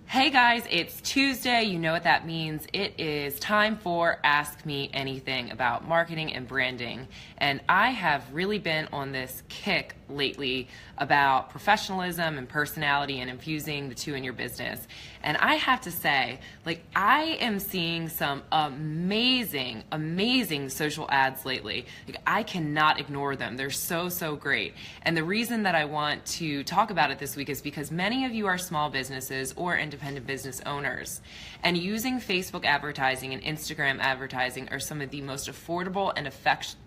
Hey guys, it's Tuesday. You know what that means. It is time for Ask Me Anything about marketing and branding. And I have really been on this kick lately about professionalism and personality and infusing the two in your business. And I have to say, I am seeing some amazing social ads lately. I cannot ignore them. They're so great. And the reason that I want to talk about it this week is because many of you are small businesses or independent business owners. And using Facebook advertising and Instagram advertising are some of the most affordable and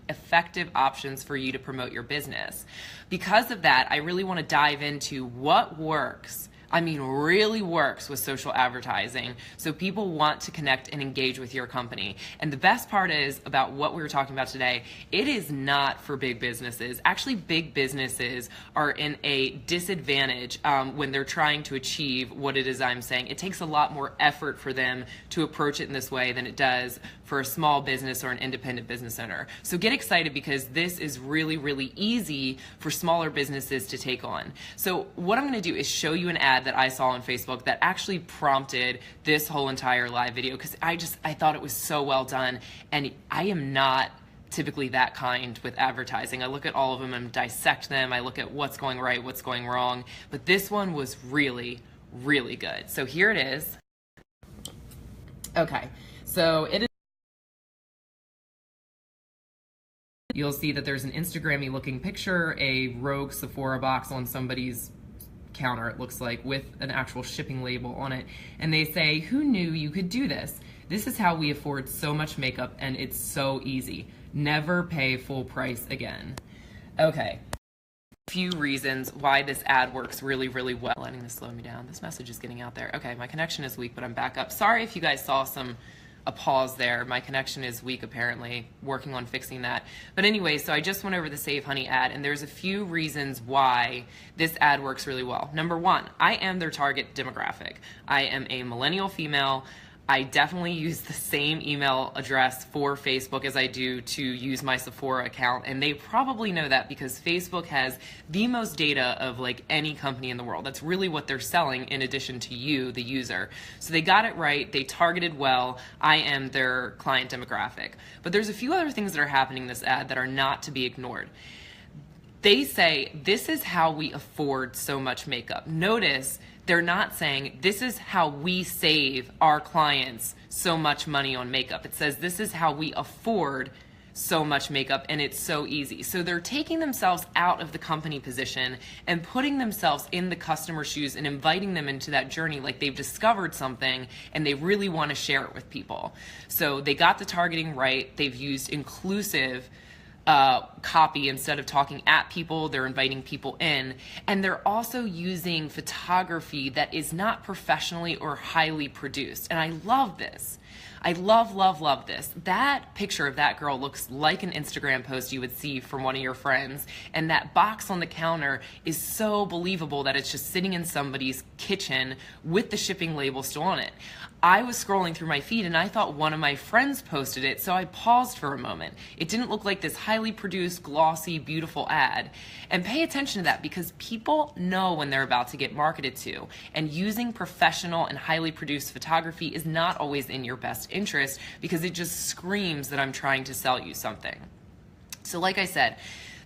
effective options for you to promote your business. Because of that, I really want to dive into what works. Really works with social advertising, so people want to connect and engage with your company. And the best part is about what we were talking about today, it is not for big businesses. Actually, big businesses are in a disadvantage when they're trying to achieve what it is I'm saying. It takes a lot more effort for them to approach it in this way than it does for a small business or an independent business owner. So get excited, because this is really easy for smaller businesses to take on. So what I'm going to do is show you an ad that I saw on Facebook that actually prompted this whole entire live video, because I thought it was so well done. And I am not typically that kind with advertising. I look at all of them and dissect them. I look at what's going right, what's going wrong. But this one was really good. So here it is. Okay, so it is. You'll see that there's an Instagram-y looking picture, a rogue Sephora box on somebody's counter, it looks like, with an actual shipping label on it. And they say, "Who knew you could do this? This is how we afford so much makeup, and it's so easy. Never pay full price again." Okay. A few reasons why this ad works really well. Letting this slow me down. This message is getting out there. Okay, my connection is weak, but I'm back up. Sorry if you guys saw a pause there. My connection is weak, apparently. Working on fixing that. But anyway, so I just went over the Save Honey ad, and there's a few reasons why this ad works really well. Number one, I am their target demographic. I am a millennial female. I definitely use the same email address for Facebook as I do to use my Sephora account, and they probably know that because Facebook has the most data of any company in the world. That's really what they're selling in addition to you, the user. So they got it right, they targeted well. I am their client demographic. But there's a few other things that are happening in this ad that are not to be ignored. They say, "This is how we afford so much makeup." Notice they're not saying, "This is how we save our clients so much money on makeup." It says, "This is how we afford so much makeup, and it's so easy." So they're taking themselves out of the company position and putting themselves in the customer's shoes and inviting them into that journey, like they've discovered something and they really want to share it with people. So they got the targeting right. They've used inclusive copy. Instead of talking at people, they're inviting people in, and they're also using photography that is not professionally or highly produced. And I love this. I love this. That picture of that girl looks like an Instagram post you would see from one of your friends, and that box on the counter is so believable that it's just sitting in somebody's kitchen with the shipping label still on it. I was scrolling through my feed and I thought one of my friends posted it, so I paused for a moment. It didn't look like this highly produced, glossy, beautiful ad. And pay attention to that, because people know when they're about to get marketed to, and using professional and highly produced photography is not always in your best interest, because it just screams that I'm trying to sell you something. So like I said,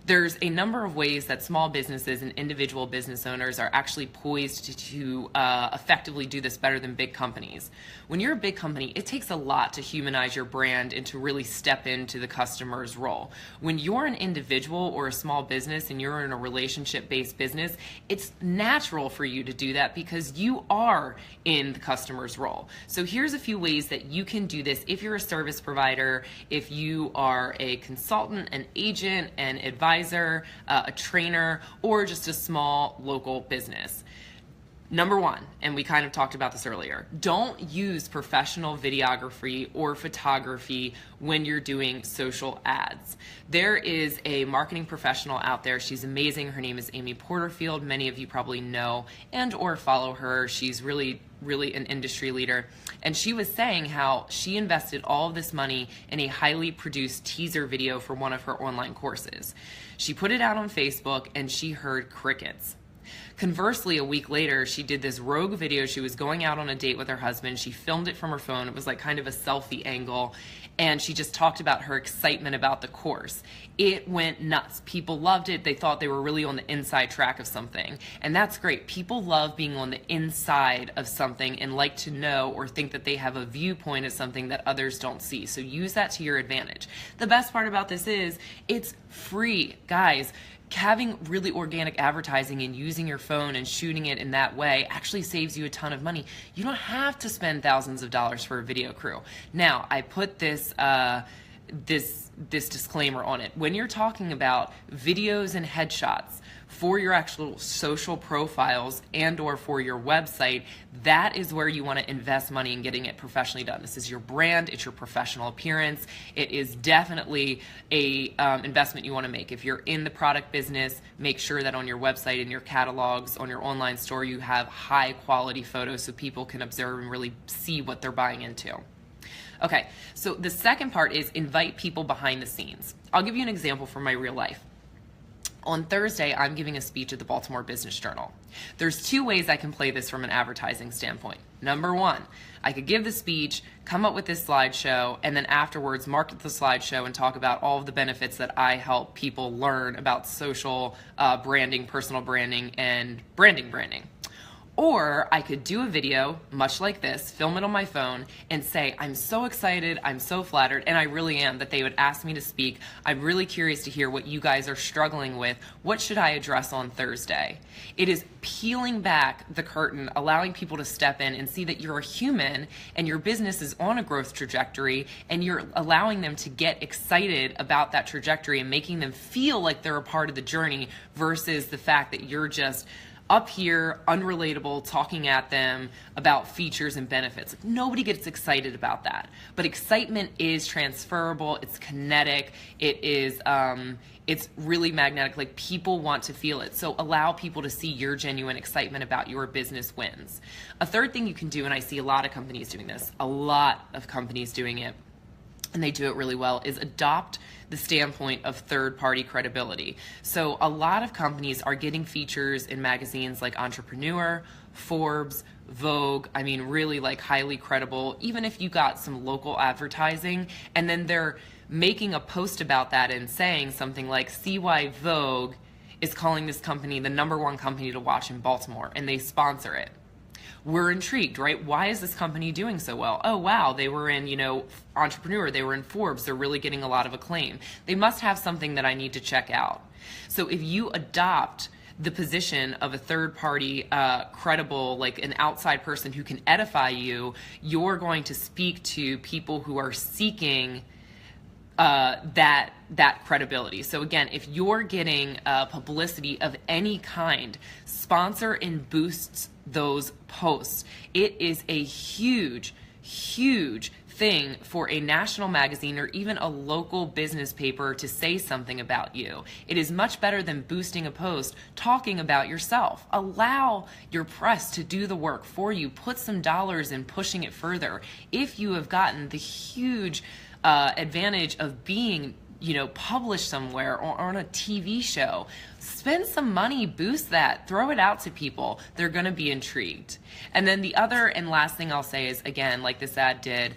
there's a number of ways that small businesses and individual business owners are actually poised to effectively do this better than big companies. When you're a big company, it takes a lot to humanize your brand and to really step into the customer's role. When you're an individual or a small business and you're in a relationship-based business, it's natural for you to do that because you are in the customer's role. So here's a few ways that you can do this if you're a service provider, if you are a consultant, an agent, an advisor, a trainer, or just a small local business. Number one, and we kind of talked about this earlier, don't use professional videography or photography when you're doing social ads. There is a marketing professional out there. She's amazing. Her name is Amy Porterfield. Many of you probably know and or follow her. She's really an industry leader. And she was saying how she invested all of this money in a highly produced teaser video for one of her online courses. She put it out on Facebook and she heard crickets. Conversely, a week later, she did this rogue video. She was going out on a date with her husband. She filmed it from her phone. It was like kind of a selfie angle. And she just talked about her excitement about the course. It went nuts. People loved it. They thought they were really on the inside track of something. And that's great. People love being on the inside of something and like to know or think that they have a viewpoint of something that others don't see. So use that to your advantage. The best part about this is it's free, guys. Having really organic advertising and using your phone and shooting it in that way actually saves you a ton of money. You don't have to spend thousands of dollars for a video crew. Now, I put this disclaimer on it. When you're talking about videos and headshots for your actual social profiles and or for your website, that is where you want to invest money in getting it professionally done. This is your brand, it's your professional appearance. It is definitely a investment you want to make. If you're in the product business, make sure that on your website and your catalogs, on your online store, you have high quality photos so people can observe and really see what they're buying into. Okay, so the second part is invite people behind the scenes. I'll give you an example from my real life. On Thursday, I'm giving a speech at the Baltimore Business Journal. There's two ways I can play this from an advertising standpoint. Number one, I could give the speech, come up with this slideshow, and then afterwards market the slideshow and talk about all of the benefits that I help people learn about social branding, personal branding, and branding. Or I could do a video, much like this, film it on my phone, and say, I'm so excited, I'm so flattered, and I really am, that they would ask me to speak. I'm really curious to hear what you guys are struggling with. What should I address on Thursday? It is peeling back the curtain, allowing people to step in and see that you're a human and your business is on a growth trajectory, and you're allowing them to get excited about that trajectory and making them feel like they're a part of the journey versus the fact that you're just up here, unrelatable, talking at them about features and benefits. Like, nobody gets excited about that. But excitement is transferable, it's kinetic, it is, it's really magnetic. Like, people want to feel it. So allow people to see your genuine excitement about your business wins. A third thing you can do, and I see a lot of companies doing this, a lot of companies doing it, and they do it really well, is adopt the standpoint of third-party credibility. So a lot of companies are getting features in magazines like Entrepreneur, Forbes, Vogue, I mean really like highly credible, even if you got some local advertising, and then they're making a post about that and saying something like, see why Vogue is calling this company the #1 company to watch in Baltimore, and they sponsor it. We're intrigued, right? Why is this company doing so well? Oh, wow, they were in, Entrepreneur, they were in Forbes, they're really getting a lot of acclaim. They must have something that I need to check out. So if you adopt the position of a third party, credible, like an outside person who can edify you, you're going to speak to people who are seeking that credibility. So again, if you're getting publicity of any kind, sponsor and boost those posts. It is a huge thing for a national magazine or even a local business paper to say something about you. It is much better than boosting a post talking about yourself. Allow your press to do the work for you. Put some dollars in pushing it further. If you have gotten the huge advantage of being published somewhere or on a TV show, spend some money, boost that, throw it out to people. They're going to be intrigued. And then the other and last thing I'll say is, again, like this ad did,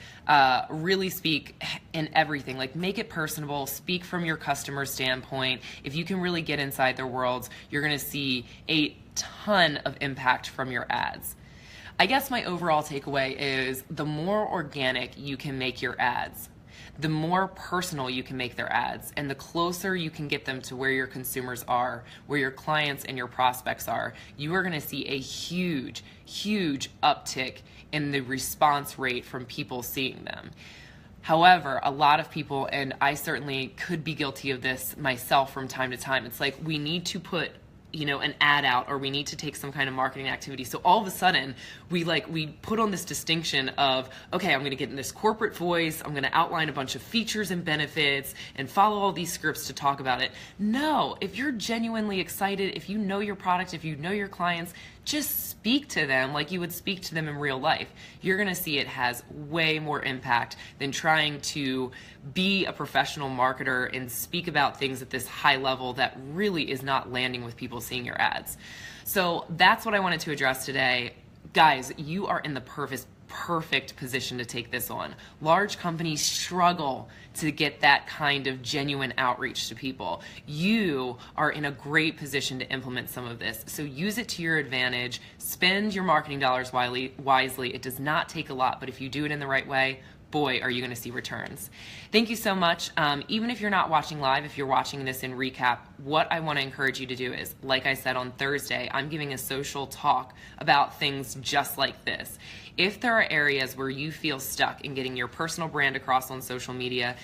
really speak in everything. Like, make it personable, speak from your customer standpoint. If you can really get inside their worlds, you're going to see a ton of impact from your ads. I guess my overall takeaway is the more organic you can make your ads, the more personal you can make their ads, and the closer you can get them to where your consumers are, where your clients and your prospects are, you are going to see a huge uptick in the response rate from people seeing them. However, a lot of people, and I certainly could be guilty of this myself from time to time, it's like we need to put an ad out, or we need to take some kind of marketing activity. So all of a sudden we put on this distinction of, okay, I'm going to get in this corporate voice, I'm going to outline a bunch of features and benefits and follow all these scripts to talk about it. No, if you're genuinely excited, if you know your product, if you know your clients, just speak to them like you would speak to them in real life. You're going to see it has way more impact than trying to be a professional marketer and speak about things at this high level that really is not landing with people seeing your ads. So that's what I wanted to address today. Guys, you are in the perfect position to take this on. Large companies struggle to get that kind of genuine outreach to people. You are in a great position to implement some of this. So use it to your advantage. Spend your marketing dollars wisely. It does not take a lot, but if you do it in the right way, boy, are you going to see returns. Thank you so much. Even if you're not watching live, if you're watching this in recap, what I want to encourage you to do is, like I said on Thursday, I'm giving a social talk about things just like this. If there are areas where you feel stuck in getting your personal brand across on social media,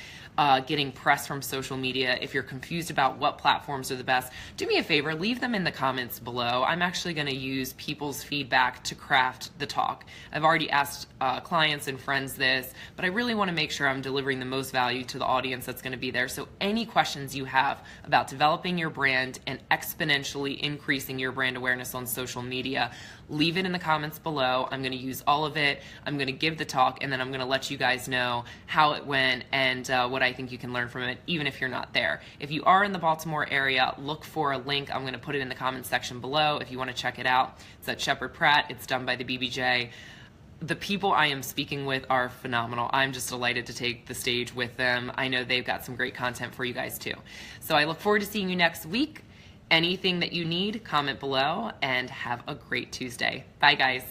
getting press from social media, if you're confused about what platforms are the best, do me a favor, leave them in the comments below. I'm actually going to use people's feedback to craft the talk. I've already asked clients and friends this, but I really want to make sure I'm delivering the most value to the audience that's going to be there. So any questions you have about developing your brand and exponentially increasing your brand awareness on social media, leave it in the comments below. I'm going to use all of it. I'm going to give the talk, and then I'm going to let you guys know how it went and what I think you can learn from it, even if you're not there. If you are in the Baltimore area, look for a link. I'm going to put it in the comments section below if you want to check it out. It's at Shepherd Pratt. It's done by the BBJ. The people I am speaking with are phenomenal. I'm just delighted to take the stage with them. I know they've got some great content for you guys too. So I look forward to seeing you next week. Anything that you need, comment below, and have a great Tuesday. Bye, guys.